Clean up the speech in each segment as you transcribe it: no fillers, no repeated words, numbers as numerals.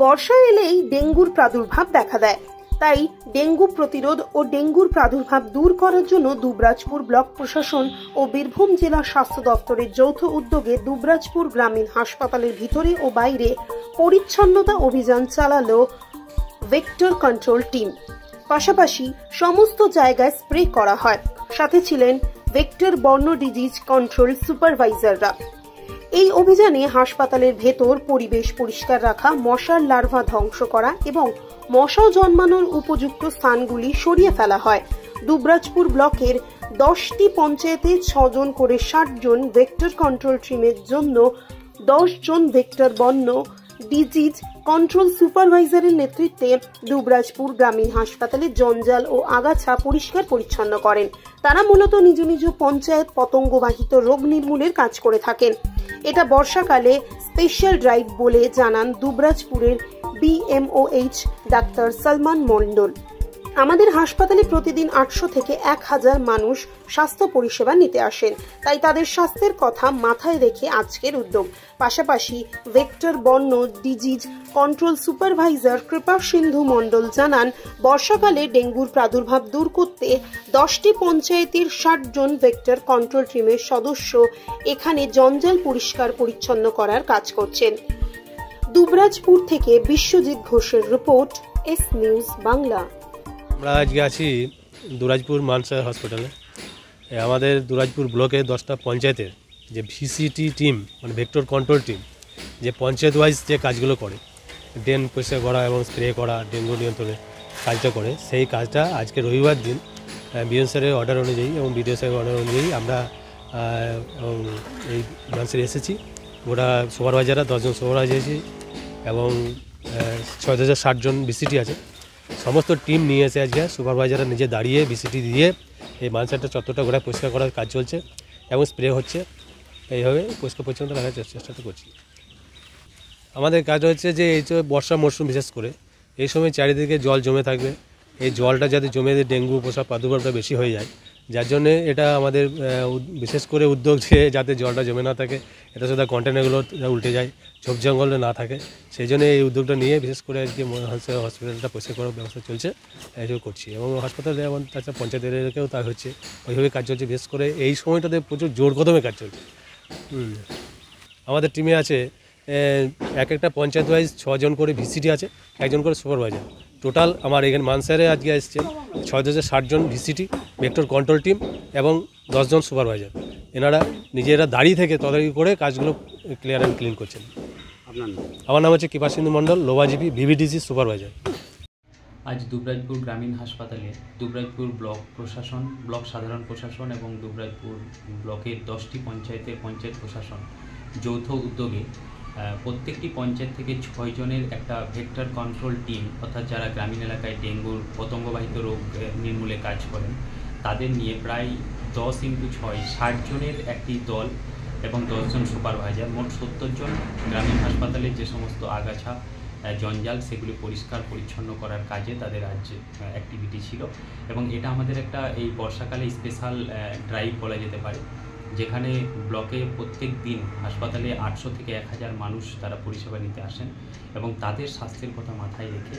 বর্ষা এলেই ডেঙ্গুর প্রাদুর্ভাব দেখা দেয়। তাই ডেঙ্গু প্রতিরোধ ও ডেঙ্গুর প্রাদুর্ভাব দূর করার জন্য দুবরাজপুর ব্লক প্রশাসন ও বীরভূম জেলা স্বাস্থ্য দপ্তরের যৌথ উদ্যোগে দুবরাজপুর গ্রামীণ হাসপাতালের ভিতরে ও বাইরে পরিচ্ছন্নতা অভিযান চালালো ভেক্টর কন্ট্রোল টিম। পাশাপাশি সমস্ত জায়গায় স্প্রে করা হয়। সাথে ছিলেন ভেক্টর বর্ন ডিজিজ কন্ট্রোল সুপারভাইজাররা। এই অভিযানে হাসপাতালের ভেতর পরিবেশ পরিষ্কার রাখা, মশার লার্ভা ধ্বংস করা এবং মশা জন্মানোর উপযুক্ত স্থানগুলি সরিয়ে ফেলা হয়। দুবরাজপুর ব্লকের 10টি পঞ্চায়েতে 6 জন করে 60 জন ভেক্টর কন্ট্রোল টিমের জন্য 10 জন ভেক্টর বর্ণ ডিজিজ কন্ট্রোল সুপারভাইজারের নেতৃত্বে দুবরাজপুর গ্রামীণ হাসপাতালে জঞ্জাল ও আগাছা পরিষ্কার পরিচ্ছন্ন করেন। তারা মূলত নিজ নিজ পঞ্চায়েত পতঙ্গবাহিত রোগ নির্মূলের কাজ করে থাকেন। এটা বর্ষাকালে স্পেশাল ড্রাইভ বলে জানান দুবরাজপুরের BMOH ডাক্তার সলমান মন্ডল। আমাদের হাসপাতালে প্রতিদিন 800 থেকে 1000 মানুষ স্বাস্থ্য পরিষেবা নিতে আসেন, তাই তাদের স্বাস্থ্যের কথা মাথায় রেখে আজকের উদ্যোগ। পাশাপাশি ভেক্টর বর্ণ ডিজিজ কন্ট্রোল সুপারভাইজার কৃপা সিন্ধু মন্ডল জানান, বর্ষাকালে ডেঙ্গুর প্রাদুর্ভাব দূর করতে 10টি পঞ্চায়েতের 60 জন ভেক্টর কন্ট্রোল টিমের সদস্য এখানে জঞ্জাল পরিষ্কার পরিচ্ছন্ন করার কাজ করছেন। দুবরাজপুর থেকে বিশ্বজিৎ ঘোষের রিপোর্ট, এস নিউজ বাংলা। আমরা আজকে আছি দুবরাজপুর মানসা হসপিটালে। আমাদের দুবরাজপুর ব্লকে 10টা পঞ্চায়েতের যে VCT টিম মানে ভেক্টর কন্ট্রোল টিম যে পঞ্চায়েত ওয়াইজ যে কাজগুলো করে, ড্রেন পরিষ্কার করা এবং স্প্রে করা, ডেঙ্গু নিয়ন্ত্রণে কাজটা করে, সেই কাজটা আজকে রবিবার দিন বিএন স্যারের অর্ডার অনুযায়ী এবং বিডিও স্যারের অর্ডার অনুযায়ী আমরা এই মানসারে এসেছি। ওরা সুপারভাইজাররা 10 জন সুপারভাইজার এসেছি এবং 6060 জন VCT আছে। সমস্ত টিম নিয়ে এসে আজকে সুপারভাইজাররা নিজে দাঁড়িয়ে VCT দিয়ে এই মানসারটা চত্বরটা গোড়া পরিষ্কার করার কাজ চলছে এবং স্প্রে হচ্ছে। এইভাবে পরিষ্কার পরিচ্ছন্ন রাখার চেষ্টা করছি। আমাদের কাজ হচ্ছে যে এই বর্ষা মরশুম বিশেষ করে এই সময় চারিদিকে জল জমে থাকবে, এই জলটা যাতে জমে ডেঙ্গু উপসর্গ প্রাদুর্ভাবটা বেশি হয়ে যায়, যার জন্যে এটা আমাদের বিশেষ করে উদ্যোগ যে যাতে জলটা জমে না থাকে, এটা শুধু কন্টেনারগুলো উল্টে যায়, ঝোপ জঙ্গলে না থাকে, সেই জন্য এই উদ্যোগটা নিয়ে বিশেষ করে আজকে হসপিটালটা পরিষ্কার করার ব্যবস্থা চলছে, এইসব করছি। এবং হাসপাতালে যেমন তাছাড়া পঞ্চায়েত এলাকাতেও তা হচ্ছে, ওইভাবে কাজ চলছে। বিশেষ করে এই সময়টাতে প্রচুর জোর কদমে কাজ চলছে। আমাদের টিমে আছে এক একটা পঞ্চায়েত ওয়াইজ 6 জন করে VCT আছে, 1 জন করে সুপারভাইজার। টোটাল আমার এখানে মানসারে আজকে এসছেন 6060 জন VCT ভেক্টর কন্ট্রোল টিম এবং 10 জন সুপারভাইজার। এনারা নিজেরা দাঁড়িয়ে থেকে তদারকি করে কাজগুলো ক্লিয়ার অ্যান্ড ক্লিন করছেন। আমার নাম হচ্ছে কৃপা সিন্ধু মন্ডল, লোবাজিপি BVDC সুপারভাইজার। আজ দুবরাজপুর গ্রামীণ হাসপাতালে দুবরাজপুর ব্লক প্রশাসন, ব্লক সাধারণ প্রশাসন এবং দুবরাজপুর ব্লকের 10টি পঞ্চায়েতের পঞ্চায়েত প্রশাসন যৌথ উদ্যোগে প্রত্যেকটি পঞ্চায়েত থেকে 6 জনের একটা ভেক্টর কন্ট্রোল টিম, অর্থাৎ যারা গ্রামীণ এলাকায় ডেঙ্গুর পতঙ্গবাহিত রোগ নির্মূলে কাজ করেন, তাদের নিয়ে প্রায় 10 × 6 60 জনের একটি দল এবং 10 জন সুপারভাইজার, মোট 70 জন গ্রামীণ হাসপাতালের যে সমস্ত আগাছা জঞ্জাল সেগুলি পরিষ্কার পরিচ্ছন্ন করার কাজে তাদের আজ অ্যাক্টিভিটি ছিল। এবং এটা আমাদের একটা এই বর্ষাকালে স্পেশাল ড্রাইভ বলা যেতে পারে, যেখানে ব্লকে প্রত্যেক দিন হাসপাতালে 800 থেকে 1000 মানুষ তারা পরিষেবা নিতে আসেন এবং তাদের স্বাস্থ্যের কথা মাথায় রেখে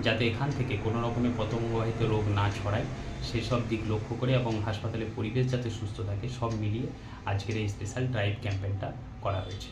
যাতে এখান থেকে কোনো রকমের পতঙ্গবাহিত রোগ না ছড়ায় সেসব দিক লক্ষ্য করে এবং হাসপাতালের পরিবেশ যাতে সুস্থ থাকে, সব মিলিয়ে আজকের এই স্পেশাল ড্রাইভ ক্যাম্পেইনটা করা হয়েছে।